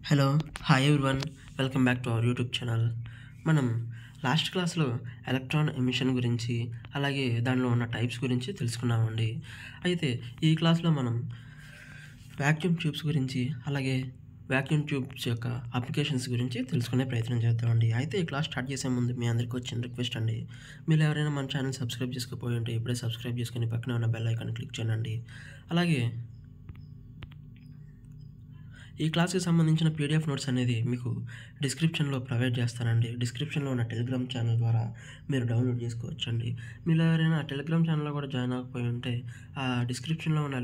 Hello hi everyone, welcome back to our YouTube channel. మనం last క్లాస్లో electron emission గురించి అలాగే దానిలో ఉన్న టైప్స్ గురించి తెలుసుకున్నామండి. అయితే ఈ క్లాస్లో మనం వ్యాక్యూమ్ ట్యూబ్స్ గురించి అలాగే వ్యాక్యూమ్ ట్యూబ్స్ యొక్క అప్లికేషన్స్ గురించి తెలుసుకునే ప్రయత్నం చేద్దామండి. అయితే ఈ క్లాస్ స్టార్ట్ చేసే ముందు మీ అందరికీ వచ్చిన రిక్వెస్ట్ అండి, మీరు ఎవరైనా మన ఛానల్ సబ్స్క్రైబ్ చేసుకోపోయి ఉంటే ఇప్పుడే సబ్స్క్రైబ్ చేసుకుని పక్కన ఉన్న బెల్ ఐకాన్ క్లిక్ చేయండి. అలాగే ఈ క్లాస్కి సంబంధించిన పీడిఎఫ్ నోట్స్ అనేది మీకు డిస్క్రిప్షన్లో ప్రొవైడ్ చేస్తానండి. డిస్క్రిప్షన్లో ఉన్న టెలిగ్రామ్ ఛానల్ ద్వారా మీరు డౌన్లోడ్ చేసుకోవచ్చండి. మీరు ఎవరైనా టెలిగ్రామ్ ఛానల్లో కూడా జాయిన్ అవ్వకపోయి ఉంటే ఆ డిస్క్రిప్షన్లో ఉన్న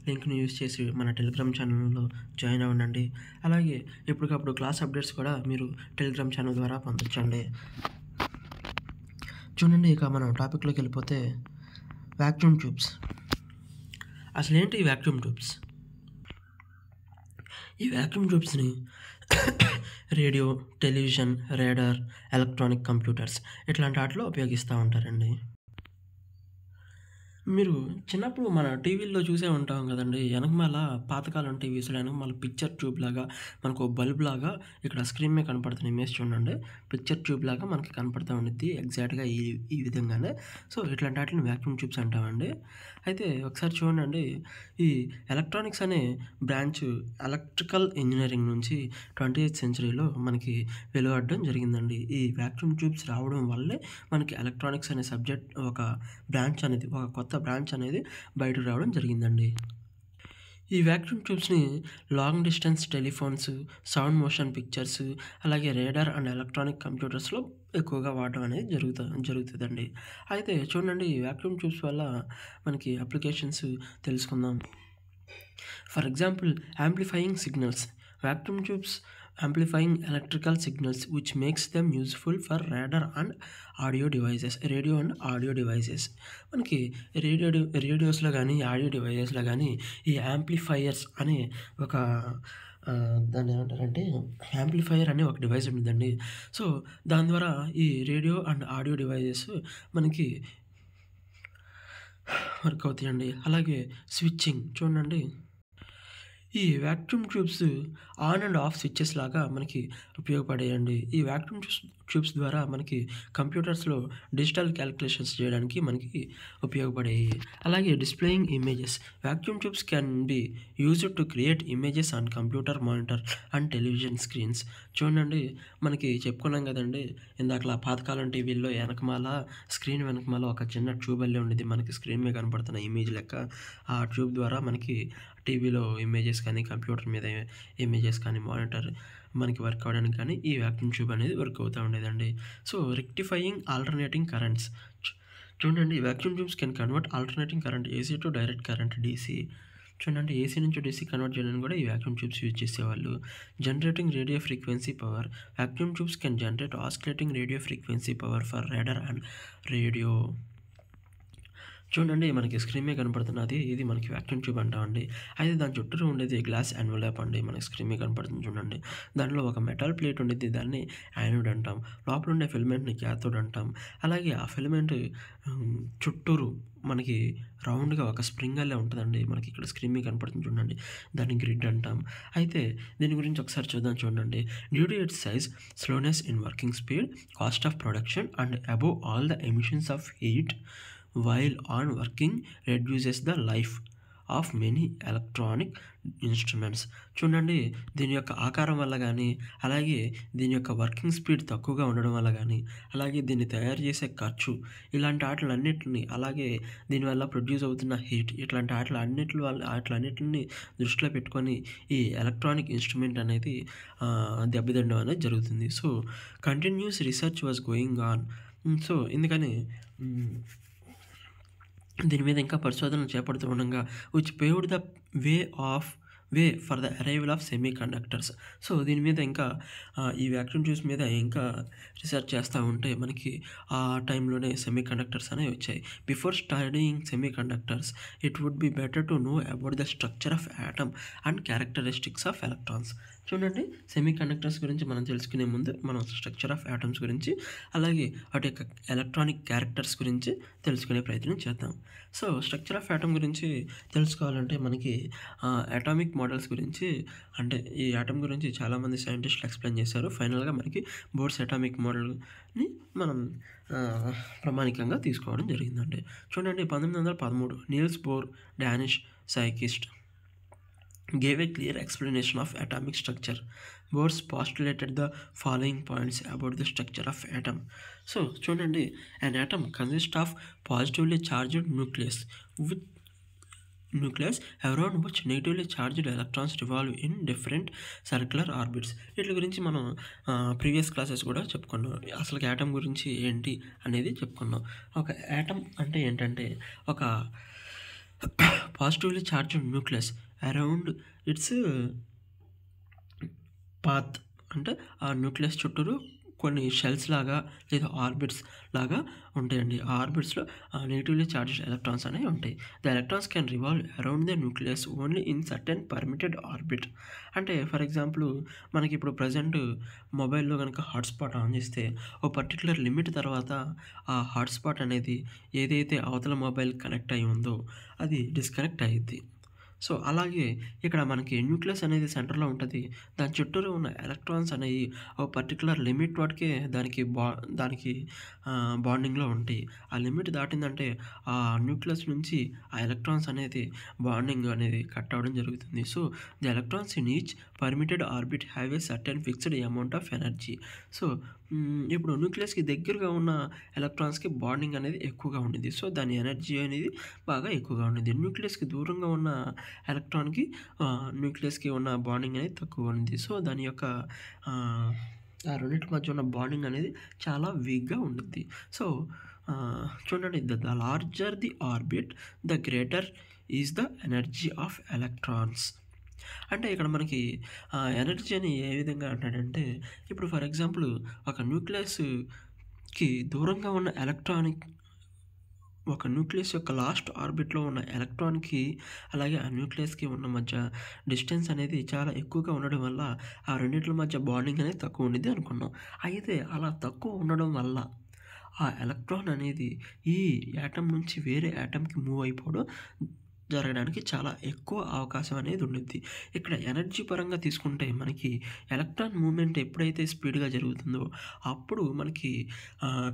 లింక్ని యూజ్ చేసి మన టెలిగ్రామ్ ఛానల్లో జాయిన్ అవ్వండి. అలాగే ఎప్పటికప్పుడు క్లాస్ అప్డేట్స్ కూడా మీరు టెలిగ్రామ్ ఛానల్ ద్వారా పొందొచ్చండి. చూడండి, ఇక మనం టాపిక్లోకి వెళ్ళిపోతే వ్యాక్యూమ్ ట్యూబ్స్. అసలు ఏంటి ఈ వ్యాక్యూమ్ ట్యూబ్స్? ఈ వ్యాక్యూమ్ ట్యూబ్స్ని radio, television, radar, electronic computers ఇట్లాంటి వాటిలో ఉపయోగిస్తూ ఉంటారండి. మీరు చిన్నప్పుడు మన టీవీల్లో చూసే ఉంటాం కదండి, వెనకమాల పాతకాలం టీవీస్లో వెనకమాల పిక్చర్ ట్యూబ్ లాగా మనకు బల్బ్ లాగా ఇక్కడ స్క్రీన్ మీద కనపడుతున్న ఇమేజ్ చూడండి, పిక్చర్ ట్యూబ్ లాగా మనకి కనపడుతూ ఉండిద్ది ఎగ్జాక్ట్గా ఈ విధంగానే. సో ఇట్లాంటి వాటిని వ్యాక్యూమ్ ట్యూబ్స్ అంటామండి. అయితే ఒకసారి చూడండి, ఈ ఎలక్ట్రానిక్స్ అనే బ్రాంచ్ ఎలక్ట్రికల్ ఇంజనీరింగ్ నుంచి 20th సెంచరీలో మనకి వెలువడడం జరిగిందండి. ఈ వ్యాక్యూమ్ ట్యూబ్స్ రావడం వల్లే మనకి ఎలక్ట్రానిక్స్ అనే సబ్జెక్ట్ ఒక కొత్త బ్రాంచ్ అనేది బయటకు రావడం జరిగిందండి. ఈ వ్యాక్యూమ్ ట్యూబ్స్ని long distance telephones, sound motion pictures, అలాగే రేడార్ అండ్ ఎలక్ట్రానిక్ కంప్యూటర్స్లో ఎక్కువగా వాడడం అనేది జరుగుతుందండి. అయితే చూడండి, ఈ వ్యాక్యూమ్ ట్యూబ్స్ వల్ల మనకి అప్లికేషన్స్ తెలుసుకుందాం. For example, amplifying signals. Vacuum tubes amplifying electrical signals, which makes them useful for radar and audio devices. మనకి రేడియోస్లో కానీ ఆడియో డివైజెస్లో కానీ ఈ యాంప్లిఫైయర్స్ అనే ఒక దాన్ని ఏమంటారంటే యాంప్లిఫైయర్ అనే ఒక డివైస్ ఉంటుందండి. సో దాని ద్వారా ఈ రేడియో అండ్ ఆడియో డివైజెస్ మనకి వర్క్ అవుతాయండి. అలాగే స్విచ్చింగ్ చూడండి, ఈ vacuum tubes on and of switches లాగా మనకి ఉపయోగపడేయండి. ఈ వ్యాక్యూమ్ ట్యూబ్స్ ద్వారా మనకి కంప్యూటర్స్లో డిజిటల్ క్యాలిక్యులేషన్స్ చేయడానికి మనకి ఉపయోగపడేవి. అలాగే displaying images. Vacuum tubes can be used to create images on computer monitor and television screens. చూడండి, మనకి చెప్పుకున్నాం కదండి ఇందాకలా పాతకాలం టీవీల్లో స్క్రీన్ వెనకమాల ఒక చిన్న ట్యూబ్ అల్లే ఉండేది, మనకి స్క్రీన్ మీద కనపడుతున్న ఇమేజ్ లెక్క. ఆ ట్యూబ్ ద్వారా మనకి టీవీలో ఇమేజెస్ కానీ కంప్యూటర్ మీద ఇమేజెస్ కానీ మానిటర్ మనకి వర్క్ అవ్వడానికి కానీ ఈ వ్యాక్యూమ్ ట్యూబ్ అనేది వర్క్ అవుతూ ఉండేదండి. So rectifying alternating currents. చూడండి, vacuum tubes can convert alternating current AC to direct current DC. చూడండి, ఏసీ నుంచి డీసీ కన్వర్ట్ చేయడానికి కూడా ఈ వ్యాక్యూమ్ ట్యూబ్స్ యూజ్ చేసేవాళ్ళు. Generating radio frequency power. Vacuum tubes can generate oscillating radio frequency power for radar and radio. చూడండి, మనకి screen మీద కనపడుతున్నది ఇది మనకి వ్యాక్యూమ్ ట్యూబ్ అంటామండి. అయితే దాని చుట్టూ ఉండేది గ్లాస్ ఎన్వలప్ అండి, మనకి స్క్రీన్ మీద కనపడుతుంది చూడండి. దానిలో ఒక మెటల్ ప్లేట్ ఉండేది, దాన్ని యానోడ్ అంటాం. లోపల ఉండే ఫిలమెంట్ని క్యాథోడ్ అంటాం. అలాగే ఆ ఫిలమెంట్ చుట్టూరు మనకి రౌండ్గా ఒక స్ప్రింగ్ అల్లే ఉంటుందండి, మనకి ఇక్కడ స్క్రీన్ మీద కనపడుతుంది చూడండి, దాన్ని గ్రిడ్ అంటాం. అయితే దీని గురించి ఒకసారి చూడండి. Due to it's size, slowness in working speed, cost of production and above all the emissions of heat while on working reduces the life of many electronic instruments. చూడండి, దీని యొక్క ఆకారం వల్ల కానీ అలాగే దీని యొక్క వర్కింగ్ స్పీడ్ తక్కువగా ఉండడం వల్ల కానీ అలాగే దీన్ని తయారు చేసే ఖర్చు ఇలాంటి వాటిలన్నిటిని అలాగే దీనివల్ల ప్రొడ్యూస్ అవుతున్న హీట్ ఇట్లాంటి వాటిలన్నిటిని దృష్టిలో పెట్టుకొని ఈ ఎలక్ట్రానిక్ ఇన్స్ట్రుమెంట్ అనేది దెబ్బతినడం అనేది జరుగుతుంది. So continuous research was going on. So ఎందుకని దీని మీద ఇంకా పరిశోధనలు చేపడుతూ ఉండగా which paved the way for the arrival of semi conductors. So దీని మీద ఇంకా ఈ వ్యాక్యూమ్ ట్యూబ్స్ మీద ఇంకా రీసెర్చ్ చేస్తూ ఉంటే మనకి ఆ టైంలోనే సెమీ కండక్టర్స్ అనేవి వచ్చాయి. Before studying semi conductors it would be better to know about the structure of atom and characteristics of electrons. చూడండి, సెమీ కండక్టర్స్ గురించి మనం తెలుసుకునే ముందు మనం స్ట్రక్చర్ ఆఫ్ యాటమ్స్ గురించి, అలాగే వాటి యొక్క ఎలక్ట్రానిక్ క్యారెక్టర్స్ గురించి తెలుసుకునే ప్రయత్నం చేద్దాం. సో స్ట్రక్చర్ ఆఫ్ యాటమ్ గురించి తెలుసుకోవాలంటే మనకి అటామిక్ మోడల్స్ గురించి, అంటే ఈ యాటమ్ గురించి చాలామంది సైంటిస్టులు ఎక్స్ప్లెయిన్ చేశారు. ఫైనల్గా మనకి బోర్స్ అటామిక్ మోడల్ని మనం ప్రామాణికంగా తీసుకోవడం జరిగిందండి. చూడండి, 1913 Niels Bohr, Danish scientist, gave a clear explanation of atomic structure. Bohr postulated the following points about the structure of atom. So, చూడండి, an atom consists of positively charged nucleus around which negatively charged electrons revolve in different circular orbits. వీటి గురించి మనం previous classes కూడా చెప్పుకున్నాం. అసలు atom గురించి ఏంటి అనేది చెప్పుకున్నాం. ఒక యాటమ్ అంటే ఏంటంటే ఒక positively charged nucleus around it's path, అంటే ఆ న్యూక్లియస్ చుట్టూరు కొన్ని షెల్స్ లాగా లేదా ఆర్బిట్స్ లాగా ఉంటాయండి. ఆ ఆర్బిట్స్లో నెగిటివ్లీ చార్జ్డ్ ఎలక్ట్రాన్స్ అనేవి ఉంటాయి. The electrons can revolve around the nucleus only in certain permitted orbit. అంటే ఫర్ ఎగ్జాంపుల్ మనకి ఇప్పుడు ప్రజెంట్ మొబైల్లో కనుక హాట్స్పాట్ ఆన్ చేస్తే ఓ పర్టికులర్ లిమిట్ తర్వాత ఆ హాట్స్పాట్ అనేది ఏదైతే అవతల మొబైల్ కనెక్ట్ అయి ఉందో అది డిస్కనెక్ట్ అయ్యిద్ది. సో అలాగే ఇక్కడ మనకి న్యూక్లియస్ అనేది సెంటర్లో ఉంటుంది. దాని చుట్టూరు ఉన్న ఎలక్ట్రాన్స్ అనేవి ఒక పర్టికులర్ లిమిట్ వాటికే దానికి బాండింగ్లో ఉంటాయి. ఆ లిమిట్ దాటిందంటే ఆ న్యూక్లియస్ నుంచి ఆ ఎలక్ట్రాన్స్ అనేది బాండింగ్ అనేది కట్ అవ్వడం జరుగుతుంది. So the electrons in each permitted orbit have a certain fixed amount of energy. So ఇప్పుడు న్యూక్లియస్కి దగ్గరగా ఉన్న ఎలక్ట్రాన్స్కి బాండింగ్ అనేది ఎక్కువగా ఉండింది. సో దాని ఎనర్జీ అనేది బాగా ఎక్కువగా ఉండింది. న్యూక్లియస్కి దూరంగా ఉన్న ఎలక్ట్రాన్కి న్యూక్లియస్కి ఉన్న బాండింగ్ అనేది తక్కువ ఉంది. సో దాని యొక్క ఆ రెండింటి మధ్య ఉన్న బాండింగ్ అనేది చాలా వీక్గా ఉంటుంది. సో చూడండి, the larger the orbit the greater is the energy of electrons. అంటే ఇక్కడ మనకి ఎనర్జీ అని ఏ విధంగా అంటాడంటే, ఇప్పుడు ఫర్ ఎగ్జాంపుల్ ఒక న్యూక్లియస్కి దూరంగా ఉన్న ఒక న్యూక్లియస్ యొక్క లాస్ట్ ఆర్బిట్లో ఉన్న ఎలక్ట్రాన్కి అలాగే ఆ న్యూక్లియస్కి ఉన్న మధ్య డిస్టెన్స్ అనేది చాలా ఎక్కువగా ఉండడం వల్ల ఆ రెండింటి మధ్య బాండింగ్ అనేది తక్కువ ఉండిద్ది అనుకున్నాం. అయితే అలా తక్కువ ఉండడం వల్ల ఆ ఎలక్ట్రాన్ అనేది ఈ యాటమ్ నుంచి వేరే యాటమ్కి మూవ్ అయిపోవడం జరగడానికి చాలా ఎక్కువ అవకాశం అనేది ఉండిద్ది. ఇక్కడ ఎనర్జీ పరంగా తీసుకుంటే మనకి ఎలక్ట్రాన్ మూవ్మెంట్ ఎప్పుడైతే స్పీడ్గా జరుగుతుందో అప్పుడు మనకి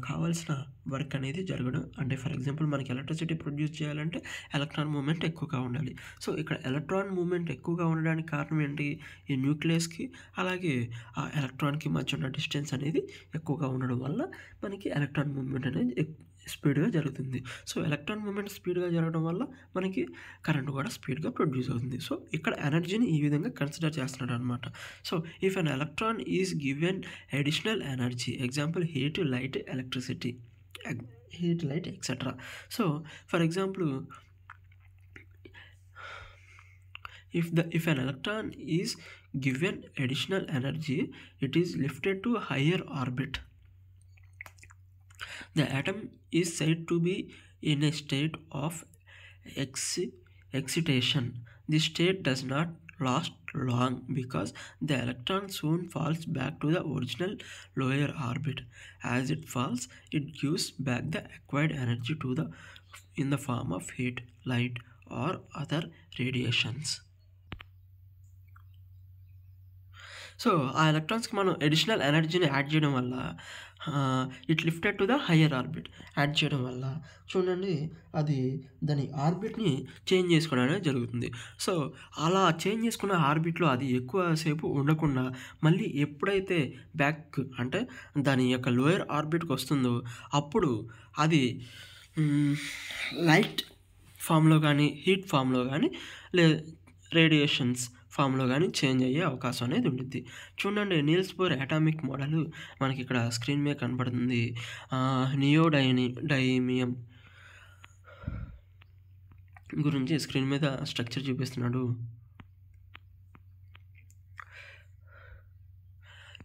కావాల్సిన వర్క్ అనేది జరగడం, అంటే ఫర్ ఎగ్జాంపుల్ మనకి ఎలక్ట్రిసిటీ ప్రొడ్యూస్ చేయాలంటే ఎలక్ట్రాన్ మూవ్మెంట్ ఎక్కువగా ఉండాలి. సో ఇక్కడ ఎలక్ట్రాన్ మూవ్మెంట్ ఎక్కువగా ఉండడానికి కారణం ఏంటి? ఈ న్యూక్లియస్కి అలాగే ఆ ఎలక్ట్రాన్కి మధ్య ఉన్న డిస్టెన్స్ అనేది ఎక్కువగా ఉండడం వల్ల మనకి ఎలక్ట్రాన్ మూవ్మెంట్ అనేది స్పీడ్గా జరుగుతుంది. సో ఎలక్ట్రాన్ మూవ్మెంట్ స్పీడ్గా జరగడం వల్ల మనకి కరెంట్ కూడా స్పీడ్గా ప్రొడ్యూస్ అవుతుంది. సో ఇక్కడ ఎనర్జీని ఈ విధంగా కన్సిడర్ చేస్తున్నాడు అనమాట. So if an electron is given additional energy, example heat, light, electricity, heat, light, etcetera. So for example if an electron is given additional energy, it is lifted to a higher orbit. The atom is said to be in a state of excitation. This state does not last long because the electron soon falls back to the original lower orbit. As it falls, it gives back the acquired energy in the form of heat, light, or other radiations. So ఆ ఎలక్ట్రాన్స్కి మనం additional ఎనర్జీని add చేయడం వల్ల it lifted to the higher orbit add చేయడం వల్ల చూడండి అది దాని ఆర్బిట్ని చేంజ్ చేసుకోవడం అనేది జరుగుతుంది. సో అలా చేంజ్ చేసుకున్న ఆర్బిట్లో అది ఎక్కువసేపు ఉండకుండా మళ్ళీ ఎప్పుడైతే బ్యాక్ అంటే దాని యొక్క లోయర్ ఆర్బిట్కి వస్తుందో అప్పుడు అది లైట్ ఫామ్లో కానీ హీట్ ఫామ్లో కానీ రేడియేషన్స్ ఫామ్లో కానీ చేంజ్ అయ్యే అవకాశం అనేది ఉంటుంది. చూడండి, నీల్స్ బోర్ అటామిక్ మోడల్ మనకి ఇక్కడ స్క్రీన్ మీద కనపడుతుంది. నియోడైమియం గురించి స్క్రీన్ మీద స్ట్రక్చర్ చూపిస్తున్నాడు.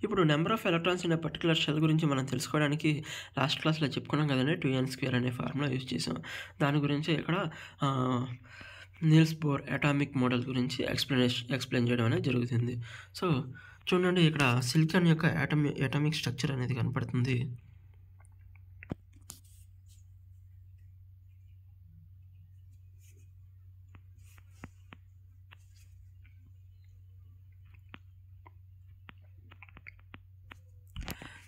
ఇప్పుడు number of electrons in particular shell గురించి మనం తెలుసుకోవడానికి లాస్ట్ క్లాస్లో చెప్పుకున్నాం కదండి, 2n² అనే ఫార్ములా యూజ్ చేసాం. దాని గురించి ఇక్కడ నీల్స్ బోర్ అటామిక్ మోడల్ గురించి ఎక్స్‌ప్లెయిన్ చేయడం అనేది జరుగుతుంది. సో, చూడండి ఇక్కడ సిలికాన్ యొక్క అటామిక్ స్ట్రక్చర్ అనేది కనపడుతుంది.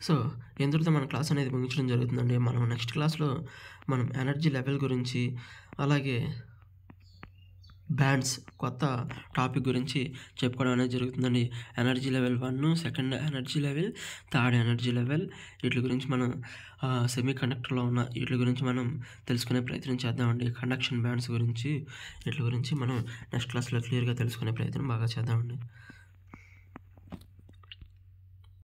సో, ఇంతటితో మన క్లాస్ అనేది ముగించడం జరుగుతుందండి. మనం నెక్స్ట్ క్లాస్‌లో మనం ఎనర్జీ లెవెల్ గురించి, అలాగే బ్యాండ్స్ కొత్త టాపిక్ గురించి చెప్పుకోవడం అనేది జరుగుతుందండి. Energy level 1, second energy level, third energy level వీటి గురించి మనం సెమీ కండక్టర్‌లో ఉన్న వీటి గురించి మనం తెలుసుకునే ప్రయత్నం చేద్దామండి. కండక్షన్ బ్యాండ్స్ గురించి వీటి గురించి మనం నెక్స్ట్ క్లాస్‌లో క్లియర్‌గా తెలుసుకునే ప్రయత్నం బాగా చేద్దామండి.